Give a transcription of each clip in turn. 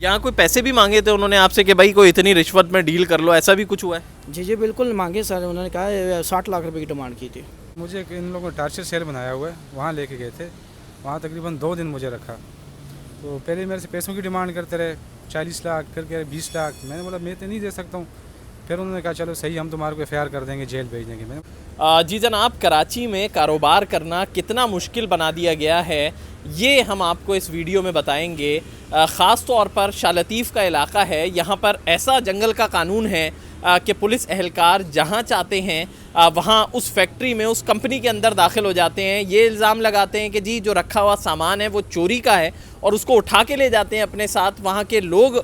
यहाँ कोई पैसे भी मांगे थे उन्होंने आपसे कि भाई कोई इतनी रिश्वत में डील कर लो, ऐसा भी कुछ हुआ है? जी बिल्कुल मांगे सर, उन्होंने कहा 60 लाख रुपए की डिमांड की थी। मुझे इन लोगों ने टार्चर सेल बनाया हुआ है, वहाँ लेके गए थे। वहाँ तकरीबन 2 दिन मुझे रखा। तो पहले मेरे से पैसों की डिमांड करते रहे, 40 लाख, फिर कह रहे 20 लाख। मैंने बोला मैं तो नहीं दे सकता हूँ। फिर उन्होंने कहा चलो सही, हम तुम्हारे को FIR कर देंगे, जेल भेज देंगे। मैंने जी जनाब, कराची में कारोबार करना कितना मुश्किल बना दिया गया है ये हम आपको इस वीडियो में बताएंगे। ख़ास तौर पर शाह लतीफ़ का इलाका है, यहाँ पर ऐसा जंगल का कानून है कि पुलिस एहलकार जहाँ चाहते हैं वहाँ उस फैक्ट्री में, उस कंपनी के अंदर दाखिल हो जाते हैं। ये इल्ज़ाम लगाते हैं कि जी जो रखा हुआ सामान है वो चोरी का है और उसको उठा के ले जाते हैं अपने साथ। वहाँ के लोग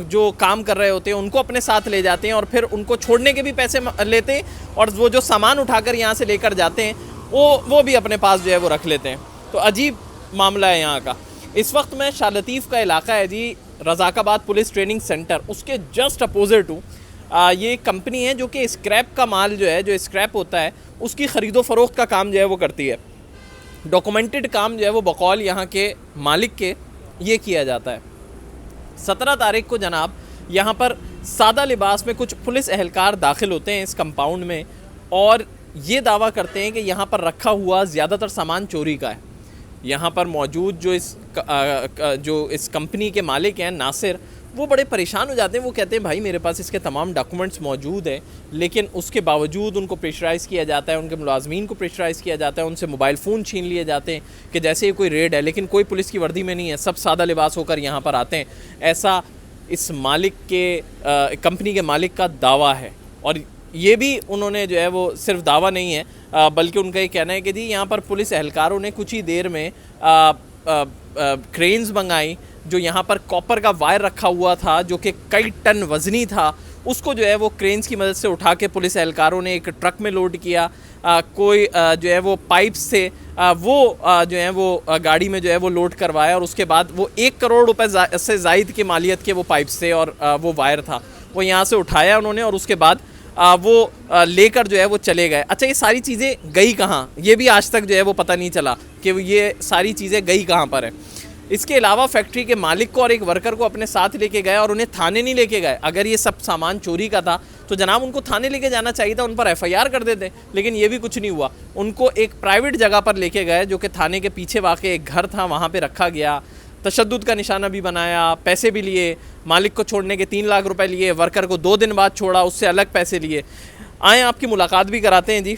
जो काम कर रहे होते हैं उनको अपने साथ ले जाते हैं और फिर उनको छोड़ने के भी पैसे लेते हैं और वो जो सामान उठाकर यहाँ से लेकर जाते हैं वो भी अपने पास जो है वो रख लेते हैं। तो अजीब मामला है यहाँ का। इस वक्त मैं शाह लतीफ़ का इलाका है जी, रज़ाकाबाद पुलिस ट्रेनिंग सेंटर, उसके जस्ट अपोजिट हूँ। ये कंपनी है जो कि स्क्रैप का माल जो है, जो स्क्रैप होता है उसकी ख़रीदो फ़रोख्त का काम जो है वो करती है। डॉक्यूमेंटेड काम जो है वो बकौल यहाँ के मालिक के ये किया जाता है। 17 तारीख को जनाब यहाँ पर सादा लिबास में कुछ पुलिस एहलकार दाखिल होते हैं इस कंपाउंड में और ये दावा करते हैं कि यहाँ पर रखा हुआ ज़्यादातर सामान चोरी का है। यहाँ पर मौजूद जो इस कंपनी के मालिक हैं नासिर, वो बड़े परेशान हो जाते हैं। वो कहते हैं भाई मेरे पास इसके तमाम डॉक्यूमेंट्स मौजूद हैं, लेकिन उसके बावजूद उनको प्रेशराइज़ किया जाता है, उनके मुलाजमीन को प्रेशराइज़ किया जाता है, उनसे मोबाइल फ़ोन छीन लिए जाते हैं कि जैसे ये कोई रेड है, लेकिन कोई पुलिस की वर्दी में नहीं है, सब सादा लिबास होकर यहाँ पर आते हैं। ऐसा इस मालिक के कंपनी के मालिक का दावा है और ये भी उन्होंने जो है वो सिर्फ दावा नहीं है बल्कि उनका ये कहना है कि जी यहाँ पर पुलिस एहलकारों ने कुछ ही देर में क्रेन्स मंगाई, जो यहाँ पर कॉपर का वायर रखा हुआ था जो कि कई टन वज़नी था, उसको जो है वो क्रेन्स की मदद से उठा के पुलिस एहलकारों ने एक ट्रक में लोड किया। कोई जो है वो पाइप से जो है वो गाड़ी में जो है वो लोड करवाया और उसके बाद वो 1 करोड़ रुपए से ज़ायद की मालियत के वो पाइप से और वो वायर था वो यहाँ से उठाया उन्होंने और उसके बाद वो लेकर जो है वो चले गए। अच्छा, ये सारी चीज़ें गई कहाँ, ये भी आज तक जो है वो पता नहीं चला कि ये सारी चीज़ें गई कहाँ पर है। इसके अलावा फैक्ट्री के मालिक को और एक वर्कर को अपने साथ लेके गए और उन्हें थाने नहीं लेके गए। अगर ये सब सामान चोरी का था तो जनाब उनको थाने लेके जाना चाहिए था, उन पर FIR कर देते, लेकिन ये भी कुछ नहीं हुआ। उनको एक प्राइवेट जगह पर लेके गए जो कि थाने के पीछे वाक़ एक घर था, वहाँ पर रखा गया। तशद्दुद का निशाना भी बनाया, पैसे भी लिए, मालिक को छोड़ने के 3 लाख रुपए लिए, वर्कर को 2 दिन बाद छोड़ा, उससे अलग पैसे लिए। आए आपकी मुलाकात भी कराते हैं जी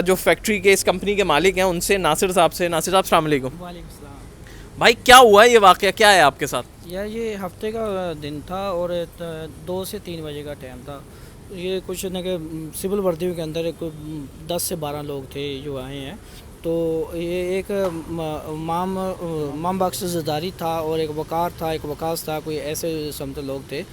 जो फैक्ट्री के इस कंपनी के मालिक हैं उनसे, नासिर साहब से। नासिर साहब अस्सलाम वालेकुम। भाई क्या हुआ, ये वाक़या क्या है आपके साथ? यार ये हफ्ते का दिन था और 2 से 3 बजे का टाइम था। ये कुछ न के सिविल वर्दियों के अंदर 10 से 12 लोग थे जो आए हैं। तो ये एक माम बख्श ज़दारी था और एक वकार था, एक वकास था, कोई ऐसे समझ लोग थे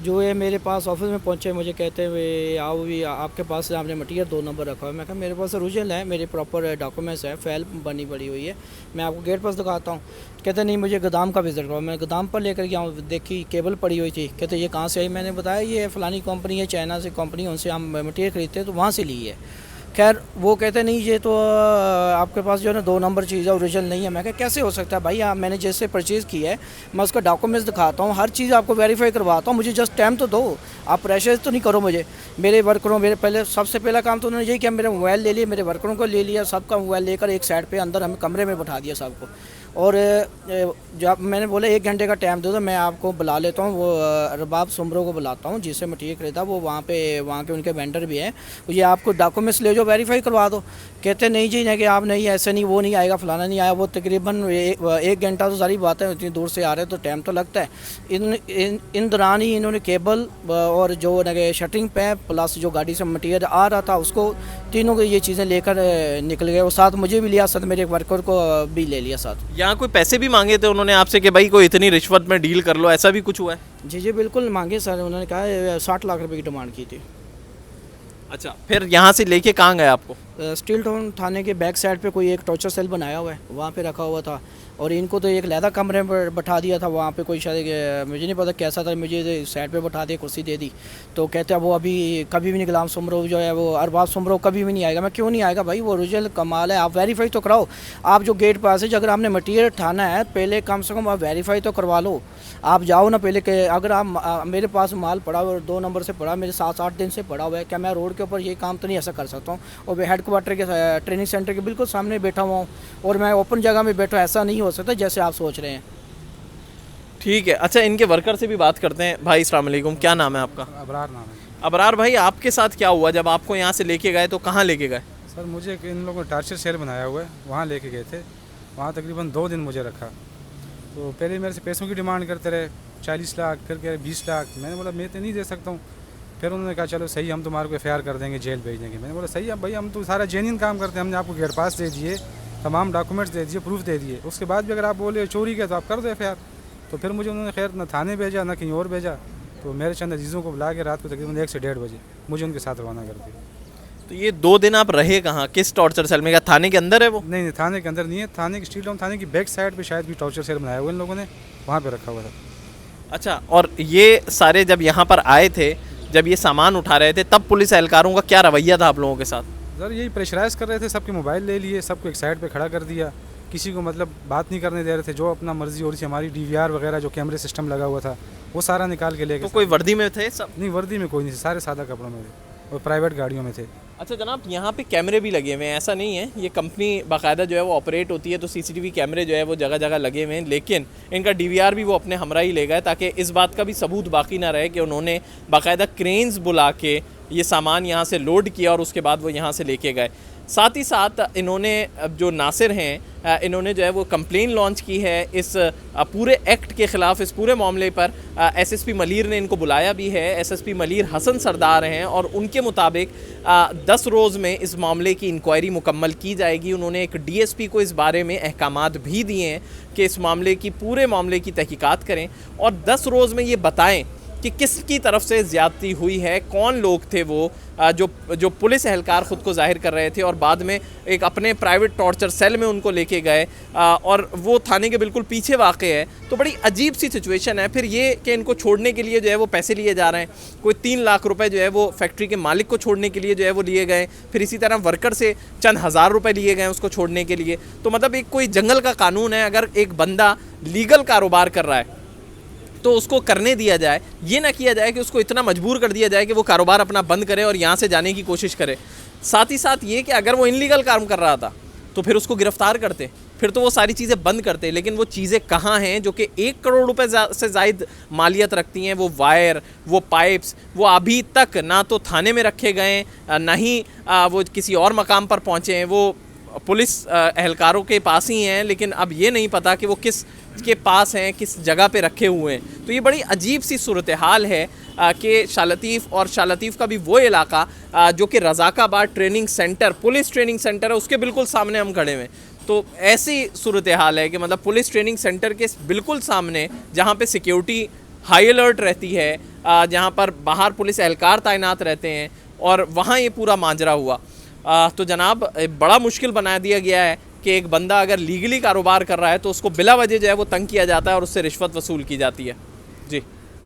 जो ये मेरे पास ऑफिस में पहुंचे। मुझे कहते हुए आओ भी आपके पास आपने मटीरियल 2 नंबर रखा हुआ है। मैं कहा मेरे पास ओरिजिनल है, मेरे प्रॉपर डॉक्यूमेंट्स है, फाइल बनी पड़ी हुई है, मैं आपको गेट पास दिखाता हूँ। कहते नहीं मुझे गोदाम का विज़िट करो। मैं गोदाम पर लेकर गया हूँ, देखी केबल पड़ी हुई थी। कहते ये कहाँ से आई? मैंने बताया ये फ़लानी कंपनी है, चाइना से कंपनी, उनसे हम मटीरियल खरीदते हैं तो वहाँ से ली है। खैर वो कहते नहीं ये तो आपके पास जो है ना 2 नंबर चीज़ है, ओरिजिनल नहीं है। मैं कहा कैसे हो सकता है भाई, मैंने जैसे परचेज़ किया है मैं उसका डॉक्यूमेंट्स दिखाता हूँ, हर चीज़ आपको वेरीफाई करवाता हूँ, मुझे जस्ट टाइम तो दो, आप प्रेशर तो नहीं करो मुझे। मेरे वर्करों मेरे पहले सबसे पहला काम तो उन्होंने यही किया, मेरे मोबाइल ले लिया, मेरे वर्करों को ले लिया, सबका मोबाइल लेकर एक साइड पर अंदर हमें कमरे में बैठा दिया सबको। और जब मैंने बोला 1 घंटे का टाइम दो तो मैं आपको बुला लेता हूँ, वो रबाब सुमरों को बुलाता हूँ जिससे मटीरियल खरीदा, वो वहाँ के उनके वेंडर भी हैं, ये आपको डॉक्यूमेंट्स ले जाओ वेरीफाई करवा दो। कहते नहीं जी नहीं कि आप नहीं ऐसे नहीं, वो नहीं आएगा, फलाना नहीं आया। वो तकरीबन 1 घंटा तो सारी बात है, इतनी दूर से आ रहे तो टाइम तो लगता है। इन दौरान ही इन्होंने केबल और जो शटरिंग पैप प्लस जो गाड़ी से मटीरियल आ रहा था उसको, तीनों को ये चीज़ें लेकर निकल गए और साथ मुझे भी लिया, साथ मेरे वर्कर को भी ले लिया साथ। यहाँ कोई पैसे भी मांगे थे उन्होंने आपसे कि भाई कोई इतनी रिश्वत में डील कर लो, ऐसा भी कुछ हुआ है? जी बिल्कुल मांगे सर, उन्होंने कहा 60 लाख रुपए की डिमांड की थी। अच्छा, फिर यहाँ से लेके कहाँ गए आपको? स्टील टाउन थाने के बैक साइड पे कोई एक टॉर्चर सेल बनाया हुआ है, वहाँ पे रखा हुआ था और इनको तो एक लहदा कमरे में बैठा दिया था। वहाँ पे कोई शायद मुझे नहीं पता कैसा था, मुझे साइड पे बैठा दिया, कुर्सी दे दी। तो कहते हैं वो अभी कभी भी नहीं, गुलाम सुमरो जो है वो अरबाब सुमरो कभी भी नहीं आएगा। मैं क्यों नहीं आएगा भाई, वो ओरिजिनल कमाल है, आप वेरीफाई तो कराओ। आप जो गेट पास है, अगर आपने मटीरियल उठाना है पहले कम से कम आप वेरीफाई तो करवा लो। आप जाओ ना पहले के, अगर आप मेरे पास माल पड़ा हुआ 2 नंबर से पड़ा, मेरे 7-8 दिन से पड़ा हुआ है, क्या मैं रोड के ऊपर ये काम तो नहीं ऐसा कर सकता हूँ? और मैं हेडक्वार्टर के ट्रेनिंग सेंटर के बिल्कुल सामने बैठा हुआ हूँ और मैं ओपन जगह में बैठा, ऐसा नहीं हो सकता जैसे आप सोच रहे हैं। ठीक है, अच्छा इनके वर्कर से भी बात करते हैं। भाई अस्सलाम वालेकुम, क्या नाम है आपका? अबरार नाम है। अबरार भाई, आपके साथ क्या हुआ जब आपको यहाँ से लेके गए, तो कहाँ लेके गए? सर मुझे इन लोगों ने टार्चर सेल बनाया हुआ है, वहाँ लेके गए थे। वहाँ तकरीबन 2 दिन मुझे रखा। तो पहले मेरे से पैसों की डिमांड करते रहे, 40 लाख, फिर कह रहे 20 लाख। मैंने बोला मैं तो नहीं दे सकता हूँ। फिर उन्होंने कहा चलो सही, हम तुम्हारे को FIR कर देंगे, जेल भेज देंगे। मैंने बोला सही है भाई, हम तो सारा जेन्युइन काम करते हैं, हमने आपको गेट पास दे दिए, तमाम डॉक्यूमेंट्स दे दिए, प्रूफ दे दिए, उसके बाद भी अगर आप बोले चोरी के तो आप कर दो FIR। तो फिर मुझे उन्होंने खैर न थाने भेजा ना कहीं और भेजा। तो मेरे चंद अजीज़ों को बुला के रात को तकरीबन 1 से 1:30 बजे मुझे उनके साथ रवाना कर दिया। तो ये 2 दिन आप रहे कहाँ, किस टॉर्चर सेल में? क्या थाने के अंदर है वो? नहीं, थाने के अंदर नहीं है, थाने की स्टील टाउन थाने की बैक साइड पे शायद भी टॉर्चर सेल बनाया हुआ इन लोगों ने, वहाँ पे रखा हुआ था। अच्छा, और ये सारे जब यहाँ पर आए थे, जब ये सामान उठा रहे थे, तब पुलिस एहलकारों का क्या रवैया था आप लोगों के साथ? सर यही प्रेशराइज कर रहे थे, सबके मोबाइल ले लिए, सबको एक साइड पे खड़ा कर दिया, किसी को मतलब बात नहीं करने दे रहे थे। जो अपना मर्जी हो रही थी, हमारी DVR वगैरह जो कैमरे सिस्टम लगा हुआ था वो सारा निकाल के ले गए। तो कोई वर्दी में थे सब? नहीं, वर्दी में कोई नहीं थे, सारे सादा कपड़ों में थे और प्राइवेट गाड़ियों में थे। अच्छा जनाब, यहाँ पे कैमरे भी लगे हुए हैं, ऐसा नहीं है, ये कंपनी बाकायदा जो है वो ऑपरेट होती है, तो CCTV कैमरे जो है वो जगह जगह लगे हुए हैं, लेकिन इनका DVR भी वो अपने हमरा ही ले गए, ताकि इस बात का भी सबूत बाकी ना रहे कि उन्होंने बाकायदा क्रेन्स बुला के ये सामान यहाँ से लोड किया और उसके बाद वो यहाँ से लेके गए। साथ ही साथ इन्होंने जो नासिर हैं, इन्होंने जो है वो कंप्लेन लॉन्च की है इस पूरे एक्ट के ख़िलाफ़। इस पूरे मामले पर SSP मलीर ने इनको बुलाया भी है। SSP मलीर हसन सरदार हैं और उनके मुताबिक 10 रोज़ में इस मामले की इंक्वायरी मुकम्मल की जाएगी। उन्होंने एक DSP को इस बारे में अहकामात भी दिए हैं कि इस मामले की, पूरे मामले की तहकीकात करें और 10 रोज़ में ये बताएँ कि किसकी तरफ से ज़्यादती हुई है, कौन लोग थे वो जो पुलिस एहलकार ख़ुद को ज़ाहिर कर रहे थे और बाद में एक अपने प्राइवेट टॉर्चर सेल में उनको लेके गए, और वो थाने के बिल्कुल पीछे वाक़ है। तो बड़ी अजीब सी सिचुएशन है। फिर ये कि इनको छोड़ने के लिए जो है वो पैसे लिए जा रहे हैं, कोई 3 लाख रुपए जो है वो फैक्ट्री के मालिक को छोड़ने के लिए जो है वो लिए गए, फिर इसी तरह वर्कर से चंद हज़ार रुपये लिए गए उसको छोड़ने के लिए। तो मतलब एक कोई जंगल का कानून है, अगर एक बंदा लीगल कारोबार कर रहा है तो उसको करने दिया जाए, ये ना किया जाए कि उसको इतना मजबूर कर दिया जाए कि वो कारोबार अपना बंद करे और यहाँ से जाने की कोशिश करे। साथ ही साथ ये कि अगर वो इनलीगल काम कर रहा था तो फिर उसको गिरफ्तार करते, फिर तो वो सारी चीज़ें बंद करते। लेकिन वो चीज़ें कहाँ हैं जो कि 1 करोड़ रुपए से ज़ायद मालियत रखती हैं? वो वायर, वो पाइप्स, वो अभी तक ना तो थाने में रखे गए, ना ही वो किसी और मकाम पर पहुँचे हैं। वो पुलिस एहलकारों के पास ही हैं, लेकिन अब ये नहीं पता कि वो किस के पास हैं, किस जगह पे रखे हुए हैं। तो ये बड़ी अजीब सी सूरत हाल है कि शालतीफ़, और शालतीफ़ का भी वो इलाका जो कि Razakabad training centre, police training centre है, उसके बिल्कुल सामने हम खड़े हुए। तो ऐसी सूरत हाल है कि मतलब पुलिस ट्रेनिंग सेंटर के बिल्कुल सामने, जहाँ पे सिक्योरिटी हाई अलर्ट रहती है, जहाँ पर बाहर पुलिस एहलकार तैनात रहते हैं, और वहाँ ये पूरा मांजरा हुआ। तो जनाब बड़ा मुश्किल बना दिया गया है कि एक बंदा अगर लीगली कारोबार कर रहा है तो उसको बिला वजह जो है वो तंग किया जाता है और उससे रिश्वत वसूल की जाती है। जी।